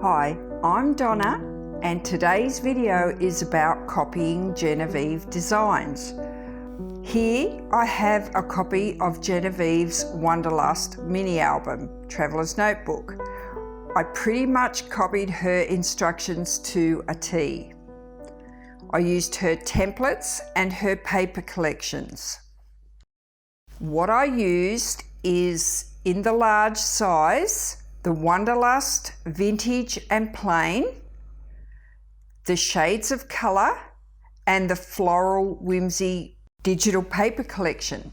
Hi, I'm Donna and today's video is about copying JenofEve designs. Here I have a copy of JenofEve's Wanderlust mini album, Traveller's Notebook. I pretty much copied her instructions to a T. I used her templates and her paper collections. What I used is in the large size, the Wanderlust Vintage and Plain, the shades of colour, and the Floral Whimsy digital paper collection.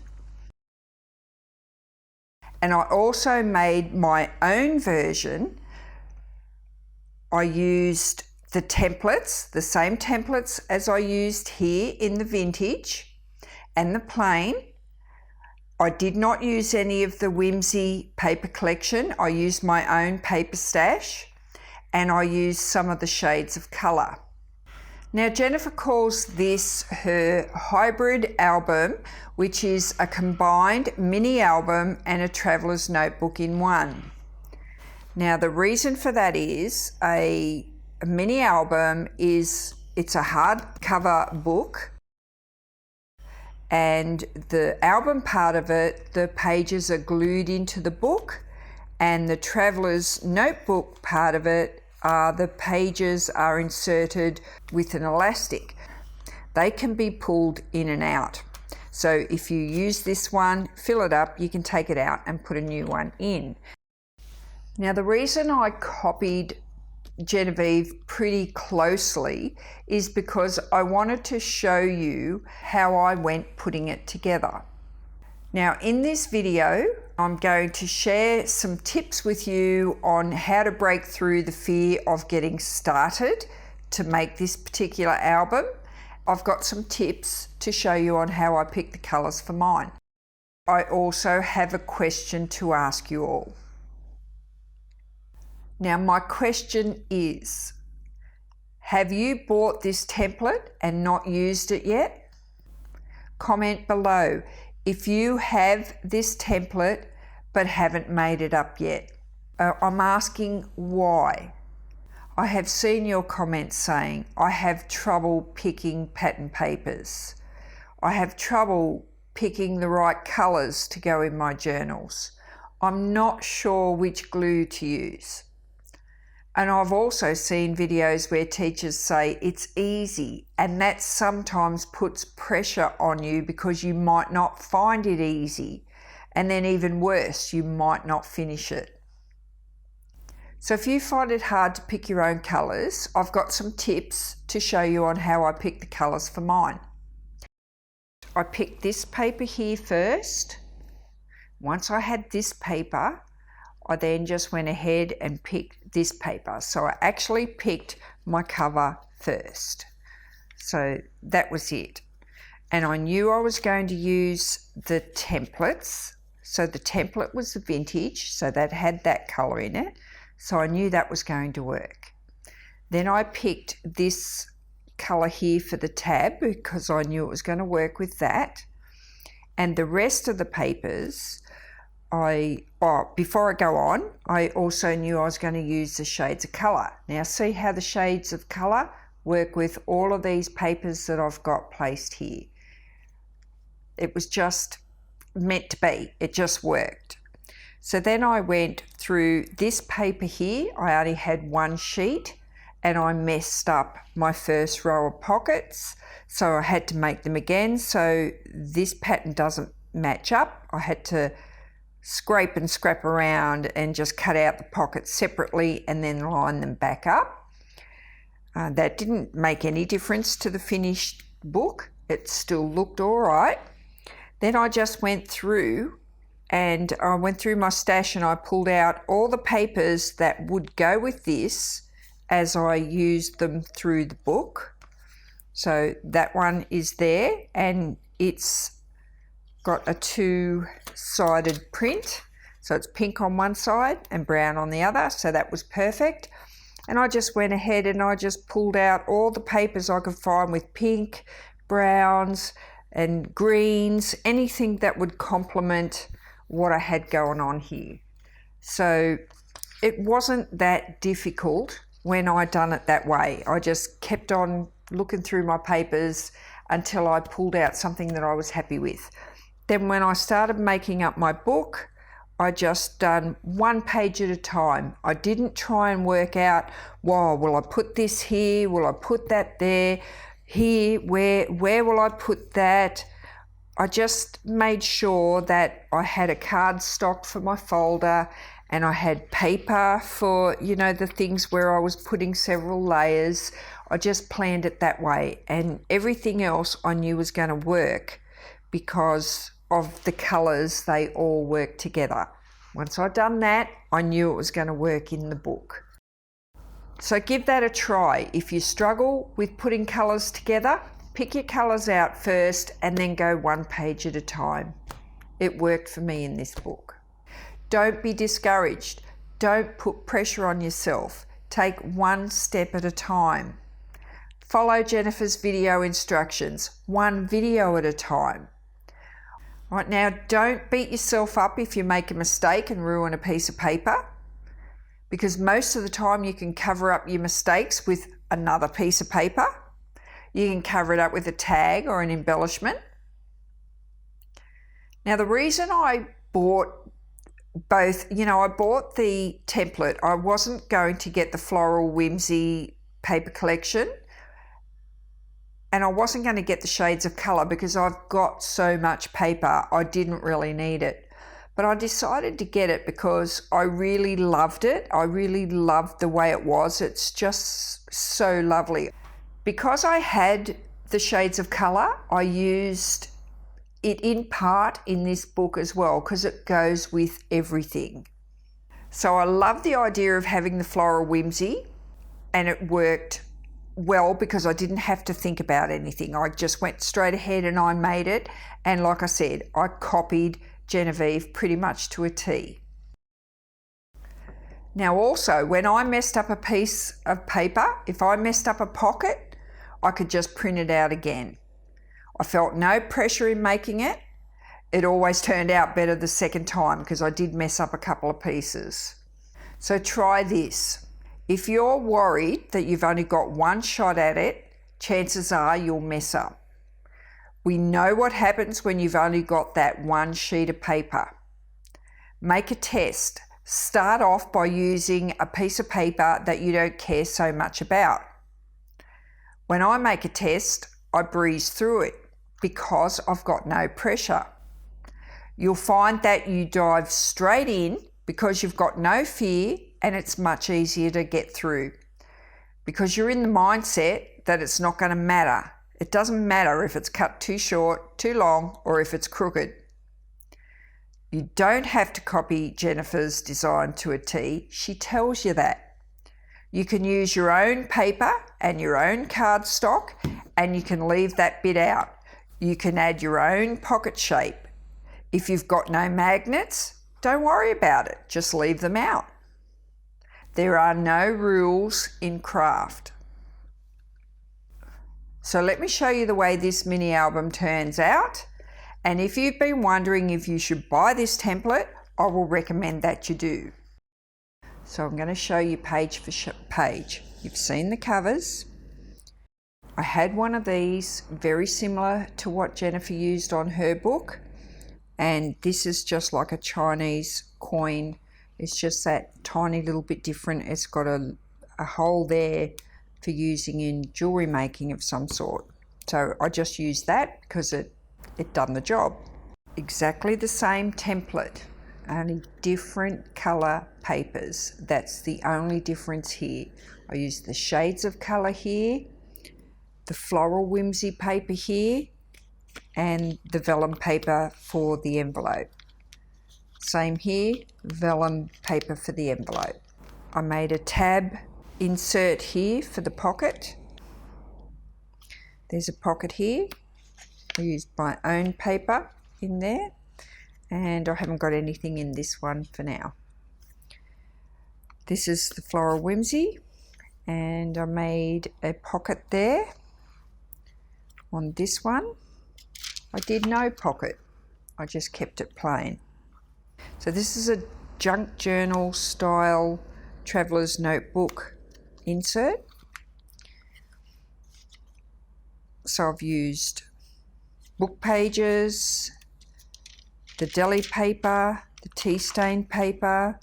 And I also made my own version. I used the templates, the same templates as I used here in the Vintage and the Plain. I did not use any of the Whimsy paper collection. I used my own paper stash and I used some of the shades of colour. Now Jennifer calls this her hybrid album, which is a combined mini album and a traveller's notebook in one. Now the reason for that is a mini album it's a hardcover book, and the album part of it, the pages are glued into the book, and the traveller's notebook part of it, the pages are inserted with an elastic. They can be pulled in and out. So if you use this one, fill it up, you can take it out and put a new one in. Now the reason I copied JenofEve pretty closely is because I wanted to show you how I went putting it together. Now in this video, I'm going to share some tips with you on how to break through the fear of getting started to make this particular album. I've got some tips to show you on how I pick the colours for mine. I also have a question to ask you all. Now my question is, have you bought this template and not used it yet? Comment below if you have this template but haven't made it up yet. I'm asking why. I have seen your comments saying, I have trouble picking pattern papers. I have trouble picking the right colours to go in my journals. I'm not sure which glue to use. And I've also seen videos where teachers say it's easy, and that sometimes puts pressure on you because you might not find it easy. And then even worse, you might not finish it. So if you find it hard to pick your own colours, I've got some tips to show you on how I pick the colours for mine. I picked this paper here first. Once I had this paper, I then just went ahead and picked this paper. So I actually picked my cover first. So that was it. And I knew I was going to use the templates. So the template was the Vintage, so that had that colour in it. So I knew that was going to work. Then I picked this colour here for the tab because I knew it was going to work with that. And the rest of the papers, before I go on, I also knew I was going to use the shades of colour. Now see how the shades of colour work with all of these papers that I've got placed here. It was just meant to be, it just worked. So then I went through this paper here. I only had one sheet and I messed up my first row of pockets, so I had to make them again. So this pattern doesn't match up. I had to scrape and scrap around and just cut out the pockets separately and then line them back up. That didn't make any difference to the finished book. It still looked all right. Then I just went through and I went through my stash and I pulled out all the papers that would go with this as I used them through the book. So that one is there and it's got a two-sided print, so it's pink on one side and brown on the other, so that was perfect. And I just went ahead and I just pulled out all the papers I could find with pink, browns and greens, anything that would complement what I had going on here. So it wasn't that difficult when I done it that way. I just kept on looking through my papers until I pulled out something that I was happy with. Then when I started making up my book, I just done one page at a time. I didn't try and work out, well, will I put this here? Will I put that there? Here, where will I put that? I just made sure that I had a cardstock for my folder and I had paper for, you know, the things where I was putting several layers. I just planned it that way, and everything else I knew was going to work because of the colours. They all work together. Once I'd done that, I knew it was going to work in the book. So give that a try. If you struggle with putting colours together, pick your colours out first and then go one page at a time. It worked for me in this book. Don't be discouraged. Don't put pressure on yourself. Take one step at a time. Follow Jennifer's video instructions, one video at a time. Right now, don't beat yourself up if you make a mistake and ruin a piece of paper, because most of the time you can cover up your mistakes with another piece of paper. You can cover it up with a tag or an embellishment. Now, the reason I bought both, I bought the template. I wasn't going to get the floral whimsy paper collection, and I wasn't going to get the shades of colour because I've got so much paper, I didn't really need it. But I decided to get it because I really loved it. I really loved the way it was. It's just so lovely. Because I had the shades of colour, I used it in part in this book as well because it goes with everything. So I love the idea of having the floral whimsy, and it worked well because I didn't have to think about anything. I just went straight ahead and I made it. And like I said, I copied JenofEve pretty much to a T. Now also, when I messed up a piece of paper, if I messed up a pocket, I could just print it out again. I felt no pressure in making it. It always turned out better the second time because I did mess up a couple of pieces. So try this. If you're worried that you've only got one shot at it, chances are you'll mess up. We know what happens when you've only got that one sheet of paper. Make a test. Start off by using a piece of paper that you don't care so much about. When I make a test, I breeze through it because I've got no pressure. You'll find that you dive straight in because you've got no fear, and it's much easier to get through because you're in the mindset that it's not going to matter. It doesn't matter if it's cut too short, too long, or if it's crooked. You don't have to copy Jennifer's design to a T. She tells you that. You can use your own paper and your own cardstock, and you can leave that bit out. You can add your own pocket shape. If you've got no magnets, don't worry about it. Just leave them out. There are no rules in craft. So let me show you the way this mini album turns out. And if you've been wondering if you should buy this template, I will recommend that you do. So I'm going to show you page for page. You've seen the covers. I had one of these very similar to what Jennifer used on her book. And this is just like a Chinese coin. It's just that tiny little bit different. It's got a hole there for using in jewelry making of some sort. So I just used that because it done the job. Exactly the same template, only different colour papers. That's the only difference here. I used the shades of colour here, the floral whimsy paper here, and the vellum paper for the envelope. Same here, vellum paper for the envelope. I made a tab insert here for the pocket. There's a pocket here. I used my own paper in there, and I haven't got anything in this one for now. This is the floral whimsy, and I made a pocket there. On this one, I did no pocket. I just kept it plain. So this is a junk journal style traveller's notebook insert. So I've used book pages, the deli paper, the tea stain paper,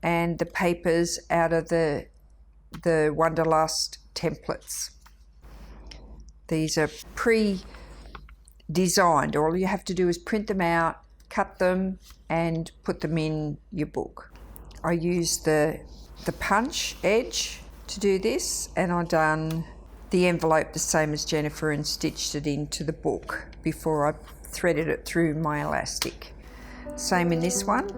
and the papers out of the Wanderlust templates. These are pre-designed. All you have to do is print them out, cut them, and put them in your book. I used the punch edge to do this, and I've done the envelope the same as Jennifer and stitched it into the book before I threaded it through my elastic. Same in this one.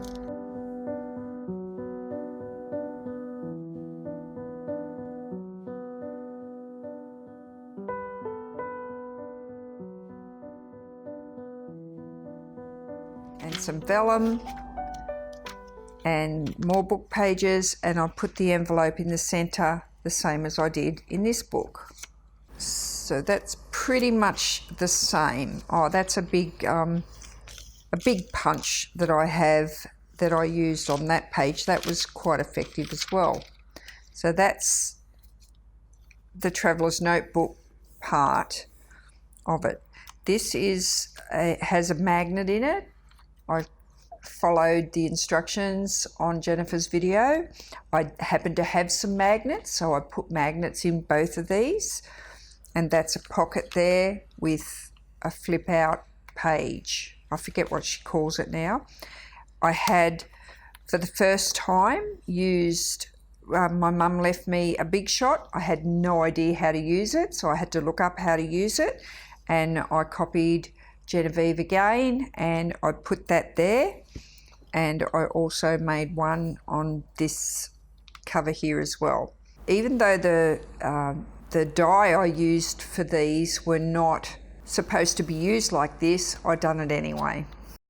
And some vellum and more book pages, and I'll put the envelope in the center the same as I did in this book. So that's pretty much the same. Oh, that's a big punch that I have that I used on that page. That was quite effective as well. So that's the traveller's notebook part of it. This has a magnet in it. I followed the instructions on Jennifer's video. I happen to have some magnets, so I put magnets in both of these, and that's a pocket there with a flip out page. I forget what she calls it now. I had, for the first time, used, my mum left me a Big Shot. I had no idea how to use it, so I had to look up how to use it, and I copied JenofEve again, and I put that there, and I also made one on this cover here as well. Even though the die I used for these were not supposed to be used like this, I done it anyway.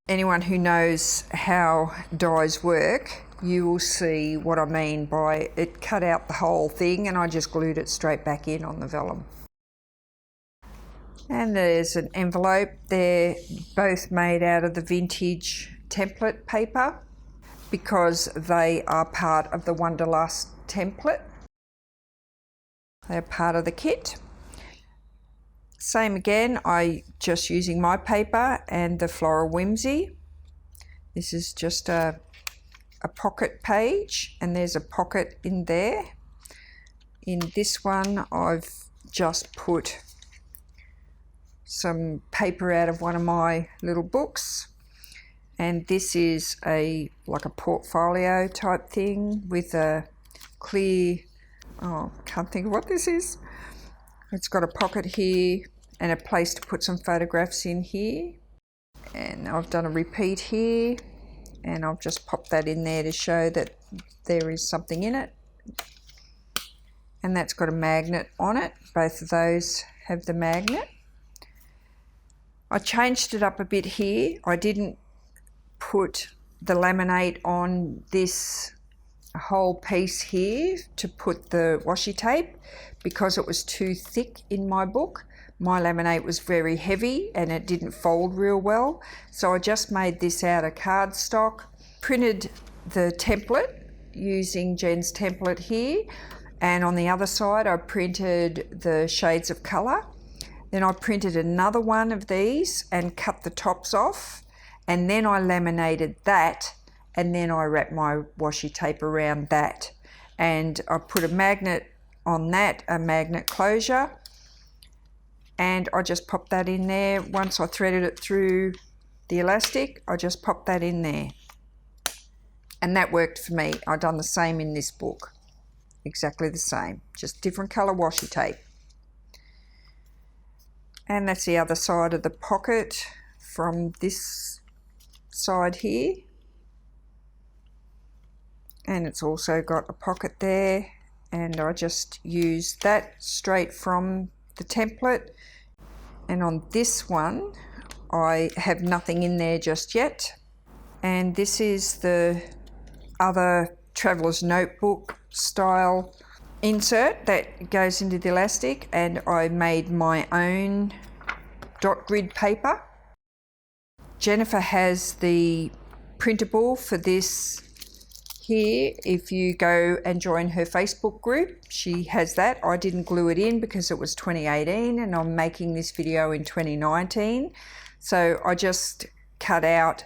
Anyone who knows how dies work, you will see what I mean by it cut out the whole thing, and I just glued it straight back in on the vellum. And there's an envelope. They're both made out of the vintage template paper because they are part of the Wanderlust template. They're part of the kit. Same again, I just using my paper and the floral whimsy. This is just a pocket page, and there's a pocket in there. In this one, I've just put some paper out of one of my little books, and this is like a portfolio type thing with a clear, can't think of what this is. It's got a pocket here and a place to put some photographs in here, and I've done a repeat here, and I've just popped that in there to show that there is something in it, and that's got a magnet on it. Both of those have the magnet. I changed it up a bit here. I didn't put the laminate on this whole piece here to put the washi tape because it was too thick in my book. My laminate was very heavy and it didn't fold real well. So I just made this out of cardstock, printed the template using Jen's template here, and on the other side I printed the shades of colour. Then I printed another one of these and cut the tops off, and then I laminated that, and then I wrapped my washi tape around that, and I put a magnet on that, a magnet closure, and I just popped that in there. Once I threaded it through the elastic, I just popped that in there, and that worked for me. I've done the same in this book, exactly the same, just different colour washi tape. And that's the other side of the pocket from this side here. And it's also got a pocket there, and I just used that straight from the template. And on this one, I have nothing in there just yet. And this is the other traveller's notebook style insert that goes into the elastic, and I made my own dot grid paper. Jennifer has the printable for this here, if you go and join her Facebook group, she has that. I didn't glue it in because it was 2018 and I'm making this video in 2019. So I just cut out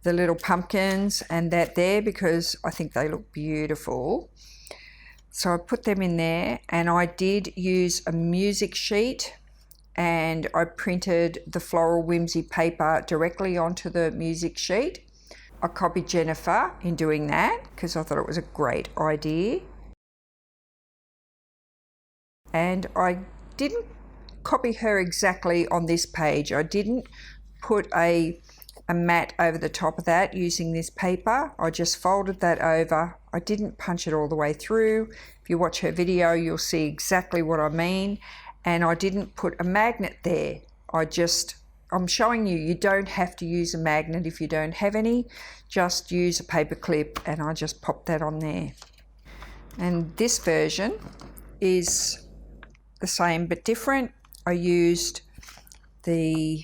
the little pumpkins and that there because I think they look beautiful. So I put them in there, and I did use a music sheet, and I printed the floral whimsy paper directly onto the music sheet. I copied Jennifer in doing that because I thought it was a great idea. And I didn't copy her exactly on this page. I didn't put a mat over the top of that using this paper. I just folded that over. I didn't punch it all the way through. If you watch her video, you'll see exactly what I mean. And I didn't put a magnet there. I'm showing you, you don't have to use a magnet if you don't have any. Just use a paper clip, and I just popped that on there. And this version is the same but different. I used the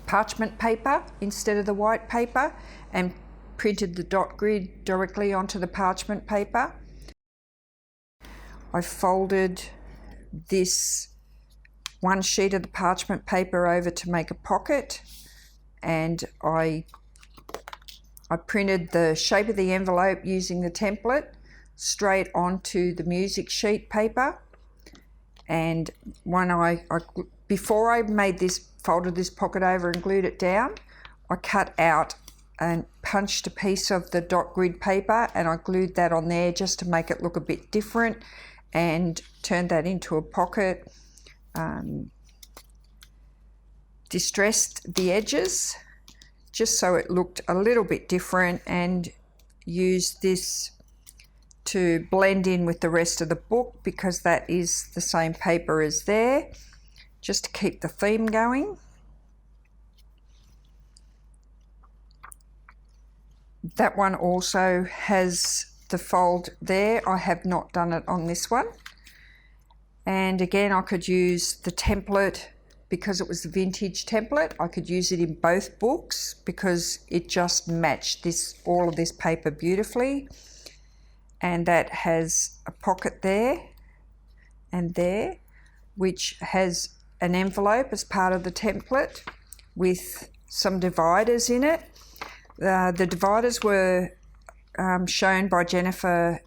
parchment paper instead of the white paper and printed the dot grid directly onto the parchment paper. I folded this one sheet of the parchment paper over to make a pocket, and I printed the shape of the envelope using the template straight onto the music sheet paper. And before I folded this pocket over and glued it down, I cut out and punched a piece of the dot grid paper, and I glued that on there just to make it look a bit different, and turned that into a pocket. Distressed the edges just so it looked a little bit different, and used this to blend in with the rest of the book because that is the same paper as there, just to keep the theme going. That one also has the fold there. I have not done it on this one. And again, I could use the template because it was the vintage template. I could use it in both books because it just matched all of this paper beautifully. And that has a pocket there and there, which has an envelope as part of the template with some dividers in it. The dividers were shown by Jennifer,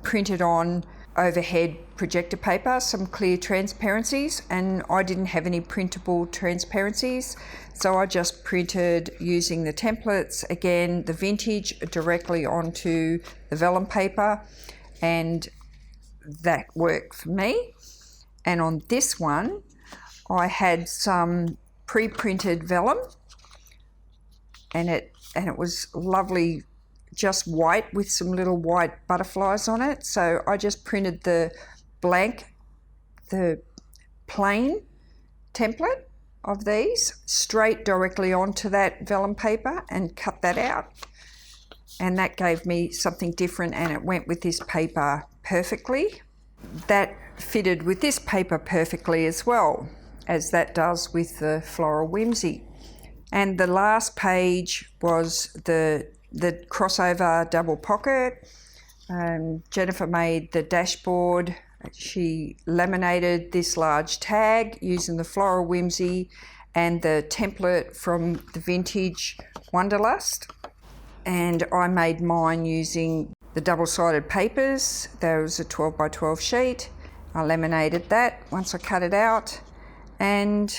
printed on overhead projector paper, some clear transparencies, and I didn't have any printable transparencies, so I just printed using the templates, again the vintage, directly onto the vellum paper, and that worked for me. And on this one I had some pre-printed vellum, and it was lovely, just white with some little white butterflies on it. So I just printed the plain template of these straight directly onto that vellum paper and cut that out. And that gave me something different, and it went with this paper perfectly. That fitted with this paper perfectly as well, as that does with the floral whimsy. And the last page was the crossover double pocket. Jennifer made the dashboard. She laminated this large tag using the floral whimsy and the template from the vintage Wanderlust. And I made mine using the double-sided papers. There was a 12 by 12 sheet. I laminated that once I cut it out, and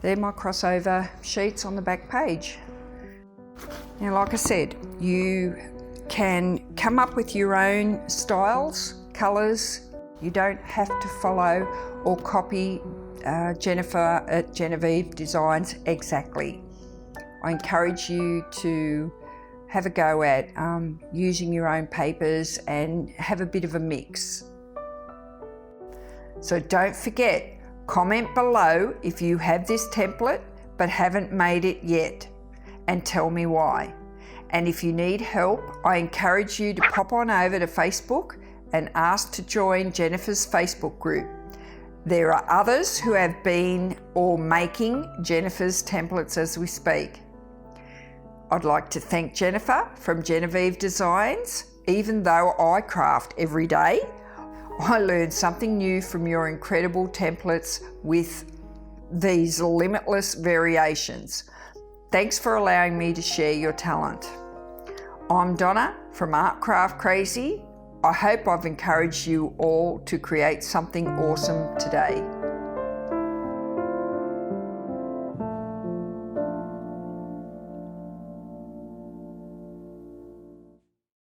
they're my crossover sheets on the back page. Now, like I said, you can come up with your own styles, colours. You don't have to follow or copy Jennifer at JenofEve Designs exactly. I encourage you to have a go at using your own papers and have a bit of a mix. So don't forget, comment below if you have this template but haven't made it yet, and tell me why. And if you need help, I encourage you to pop on over to Facebook and ask to join Jennifer's Facebook group. There are others who have been or making Jennifer's templates as we speak. I'd like to thank Jennifer from JenofEve Designs. even though I craft every day, I learn something new from your incredible templates with these limitless variations. Thanks for allowing me to share your talent. I'm Donna from Art Craft Crazy. I hope I've encouraged you all to create something awesome today.